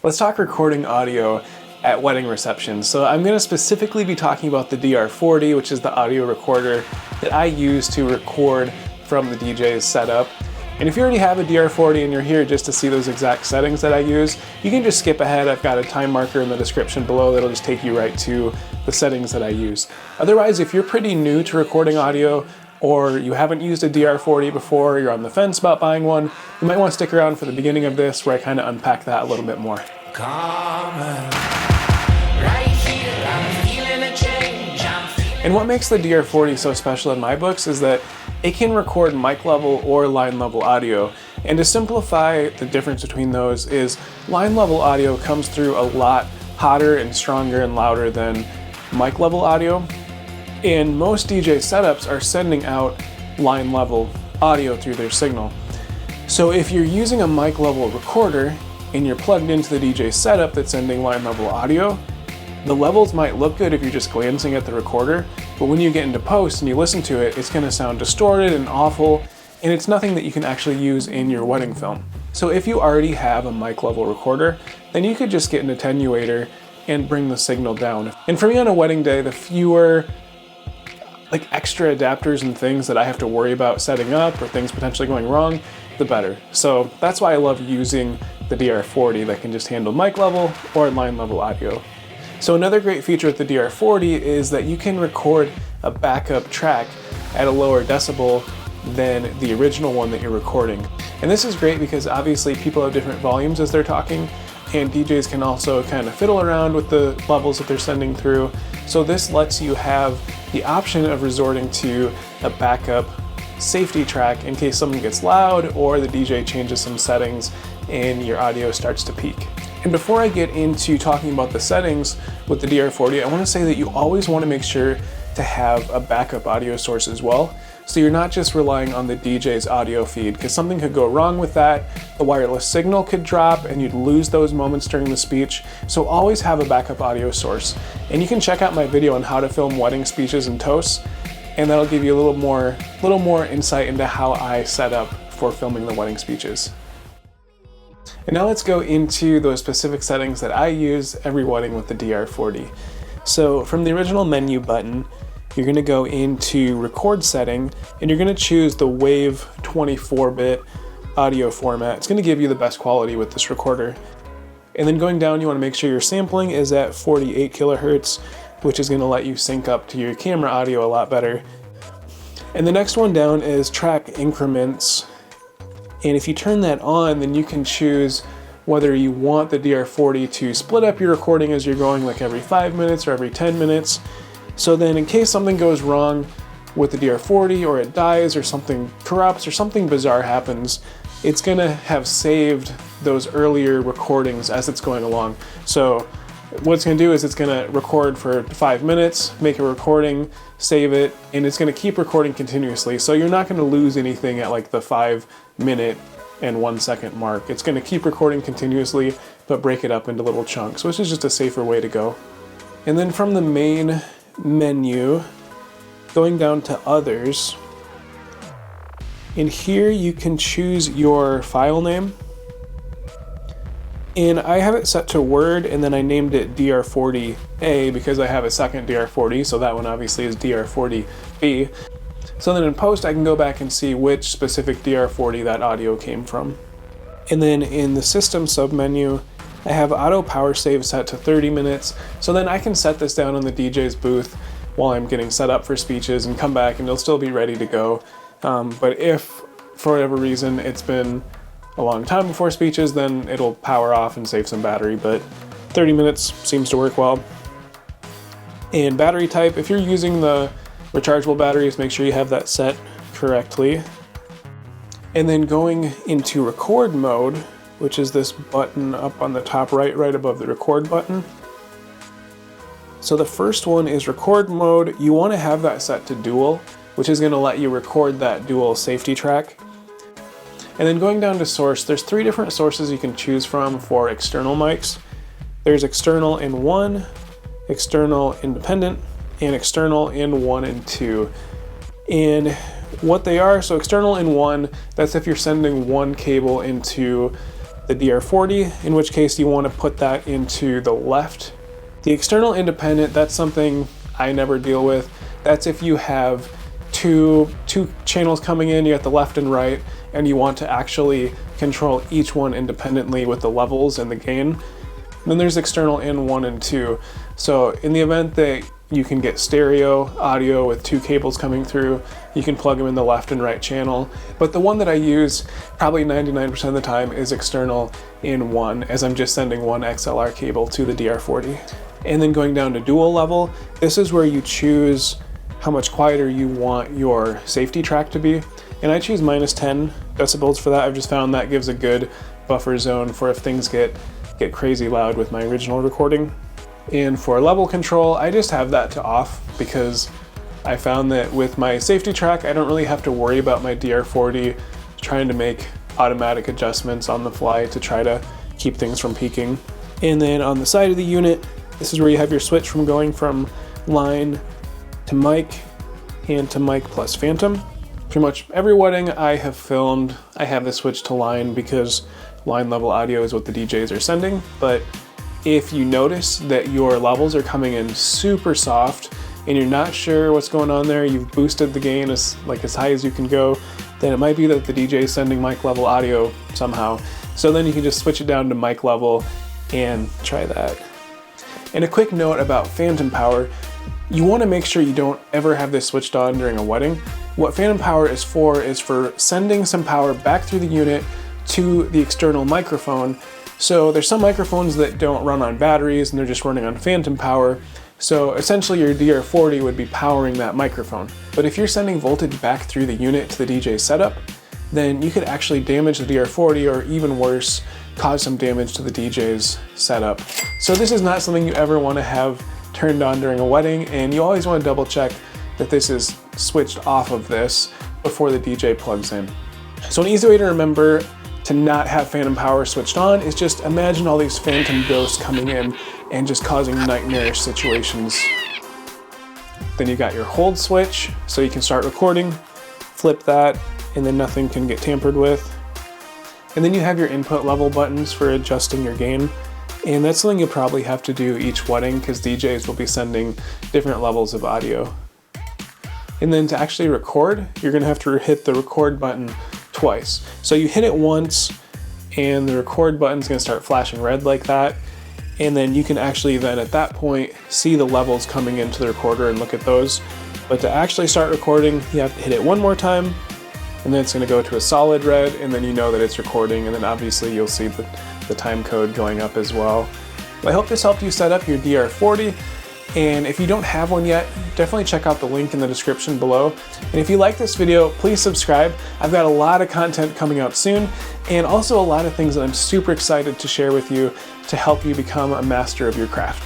Let's talk recording audio at wedding receptions. So I'm going to specifically be talking about the DR-40, which is the audio recorder that I use to record from the DJ's setup. And if you already have a DR-40 and you're here just to see those exact settings that I use, you can just skip ahead. I've got a time marker in the description below that'll just take you right to the settings that I use. Otherwise, if you're pretty new to recording audio, or you haven't used a DR-40 before, you're on the fence about buying one, you might want to stick around for the beginning of this where I kind of unpack that a little bit more. And what makes the DR-40 so special in my books is that it can record mic level or line level audio. And to simplify the difference between those is line level audio comes through a lot hotter and stronger and louder than mic level audio. And most DJ setups are sending out line level audio through their signal. So if you're using a mic level recorder and you're plugged into the DJ setup that's sending line level audio, the levels might look good if you're just glancing at the recorder, but when you get into post and you listen to it, it's going to sound distorted and awful, and it's nothing that you can actually use in your wedding film. So if you already have a mic level recorder, then you could just get an attenuator and bring the signal down. And for me on a wedding day, the fewer extra adapters and things that I have to worry about setting up or things potentially going wrong, the better. So that's why I love using the DR-40 that can just handle mic level or line level audio. So another great feature with the DR-40 is that you can record a backup track at a lower decibel than the original one that you're recording. And this is great because obviously people have different volumes as they're talking, and DJs can also kind of fiddle around with the levels that they're sending through. So this lets you have the option of resorting to a backup safety track in case something gets loud or the DJ changes some settings and your audio starts to peak. And before I get into talking about the settings with the DR-40, I want to say that you always want to make sure to have a backup audio source as well. So you're not just relying on the DJ's audio feed, because something could go wrong with that. The wireless signal could drop and you'd lose those moments during the speech. So always have a backup audio source. And you can check out my video on how to film wedding speeches and toasts, and that'll give you a little more insight into how I set up for filming the wedding speeches. And now let's go into those specific settings that I use every wedding with the DR-40. So from the original menu button, you're going to go into record setting and you're going to choose the WAV 24-bit audio format. It's going to give you the best quality with this recorder. And then going down, you want to make sure your sampling is at 48 kilohertz, which is going to let you sync up to your camera audio a lot better. And the next one down is track increments. And if you turn that on, then you can choose whether you want the DR-40 to split up your recording as you're going, like every 5 minutes or every 10 minutes. So then in case something goes wrong with the DR-40 or it dies or something corrupts or something bizarre happens, it's gonna have saved those earlier recordings as it's going along. So what it's gonna do is it's gonna record for 5 minutes, make a recording, save it, and it's gonna keep recording continuously. So you're not gonna lose anything at like the 5 minute and 1 second mark. It's gonna keep recording continuously, but break it up into little chunks, which is just a safer way to go. And then from the main menu, going down to others, in here you can choose your file name. And I have it set to Word, and then I named it DR-40A because I have a second DR-40, so that one obviously is DR-40B. So then in post, I can go back and see which specific DR-40 that audio came from. And then in the system submenu, I have auto power save set to 30 minutes. So then I can set this down on the DJ's booth while I'm getting set up for speeches and come back and it'll still be ready to go. But if for whatever reason it's been a long time before speeches, then it'll power off and save some battery, but 30 minutes seems to work well. And battery type, if you're using the rechargeable batteries, make sure you have that set correctly. And then going into record mode, which is this button up on the top right above the record button. So the first one is record mode. You want to have that set to dual, which is going to let you record that dual safety track. And then going down to source, there's 3 different sources you can choose from for external mics. There's external in 1, external independent, and external in 1 and 2. And what they are, so external in 1, that's if you're sending one cable into the DR-40, in which case you want to put that into the left. The external independent, that's something I never deal with. That's if you have two channels coming in, you have the left and right, and you want to actually control each one independently with the levels and the gain. Then there's external in 1 and 2. So in the event that you can get stereo audio with 2 cables coming through, you can plug them in the left and right channel. But the one that I use probably 99% of the time is external in 1, as I'm just sending one XLR cable to the DR-40. And then going down to dual level, this is where you choose how much quieter you want your safety track to be. And I choose -10 decibels for that. I've just found that gives a good buffer zone for if things get crazy loud with my original recording. And for level control, I just have that to off because I found that with my safety track, I don't really have to worry about my DR-40 trying to make automatic adjustments on the fly to try to keep things from peaking. And then on the side of the unit, this is where you have your switch from going from line to mic and to mic plus phantom. Pretty much every wedding I have filmed, I have this switch to line because line level audio is what the DJs are sending. But if you notice that your levels are coming in super soft and you're not sure what's going on there, you've boosted the gain as high as you can go, then it might be that the DJ is sending mic level audio somehow. So then you can just switch it down to mic level and try that. And a quick note about phantom power, you want to make sure you don't ever have this switched on during a wedding. What phantom power is for sending some power back through the unit to the external microphone. So there's some microphones that don't run on batteries and they're just running on phantom power. So essentially your DR-40 would be powering that microphone. But if you're sending voltage back through the unit to the DJ setup, then you could actually damage the DR-40 or even worse, cause some damage to the DJ's setup. So this is not something you ever want to have turned on during a wedding, and you always want to double check that this is switched off of this before the DJ plugs in. So an easy way to remember to not have phantom power switched on is just imagine all these phantom ghosts coming in and just causing nightmarish situations. Then you got your hold switch, so you can start recording, flip that, and then nothing can get tampered with. And then you have your input level buttons for adjusting your gain. And that's something you'll probably have to do each wedding because DJs will be sending different levels of audio. And then to actually record, you're gonna have to hit the record button twice. So you hit it once and the record button's gonna start flashing red like that. And then you can actually then at that point see the levels coming into the recorder and look at those. But to actually start recording, you have to hit it one more time and then it's gonna go to a solid red and then you know that it's recording, and then obviously you'll see the time code going up as well. I hope this helped you set up your DR-40, and if you don't have one yet, definitely check out the link in the description below. And if you like this video, please subscribe. I've got a lot of content coming out soon, and also a lot of things that I'm super excited to share with you to help you become a master of your craft.